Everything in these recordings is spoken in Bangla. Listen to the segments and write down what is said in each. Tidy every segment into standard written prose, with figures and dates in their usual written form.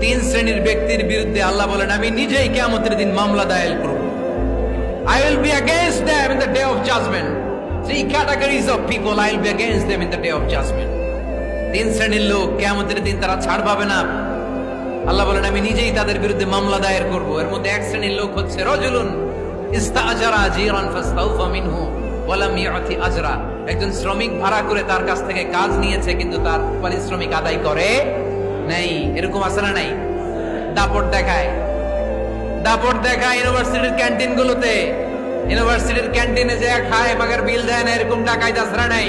তিন শ্রেণীর ব্যক্তির বিরুদ্ধে আল্লাহ বলেন আমি নিজেই কিয়ামতের দিন মামলা দায়ের করব। I will be against them in the day of judgment. Three categories of people I will be against them in the day of judgment. তিন শ্রেণীর লোক কিয়ামতের দিন তারা ছাড় পাবে না। আল্লাহ বলেন আমি নিজেই তাদের বিরুদ্ধে মামলা দায়ের করব। এর মধ্যে এক শ্রেণীর লোক হচ্ছে রাজুলুন ইস্তাআজারা জিরান ফাস্তাউফা মিনহু ওয়া লাম ইউতি আজরা। একজন শ্রমিক ভাড়া করে তার কাছ থেকে কাজ নিয়েছে কিন্তু তার পারিশ্রমিক আদায় করে নাই। এরকম আছে না নাই? দাপট দেখায় ইউনিভার্সিটির ক্যান্টিন গুলোতে, ইউনিভার্সিটির ক্যান্টিনে যে খায় মাগার বিল দেয় না, এরকম টাকায় দাসরা নাই।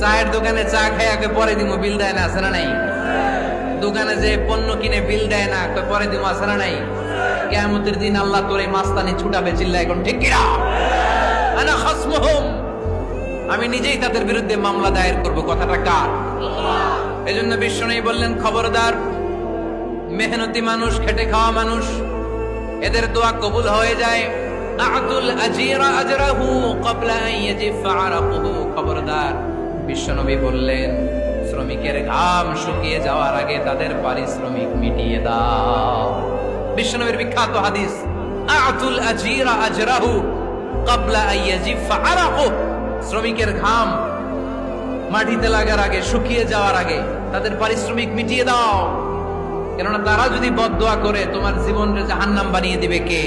চায়ের দোকানে চা খায় পরে দিমু বিল দেয় না, আছে না নাই? দোকানে যে পণ্য কিনে বিল দেয় না, পরে দিমু, আছে না নাই? কিয়ামতের দিন আল্লাহ তোর এই মাস্তানি ছুটাবে, চিল্লা এখন ঠিক কিনা? আনা খাসমুহুম, আমি নিজেই তাদের বিরুদ্ধে মামলা দায়ের করব। কথাটা কার? এজন্য বিশ্বনবী বললেন খবরদার, মেহনতি মানুষ, খেটে খাওয়া মানুষ, এদের দোয়া কবুল হয়ে যায়। আতুল আজিরা আজরাহু ক্বাবলা আন ইয়াজিফা আরাকুহু। খবরদার, বিশ্বনবী বললেন শ্রমিকের ঘাম শুকিয়ে যাওয়ার আগে তাদের পারিশ্রমিক মিটিয়ে দাও। বিশ্বনবীর বিখ্যাত হাদিস, আতুল আজিরা আজরাহু ক্বাবলা আন ইয়াজিফা আরাকুহু। শ্রমিকের ঘাম মাটিতে লাগার আগে, শুকিয়ে যাওয়ার আগে তাদের পারিশ্রমিক মিটিয়ে দাও। কেননা তারা যদি বদদোয়া করে তোমার জীবনকে জাহান্নাম বানিয়ে দিবে কে?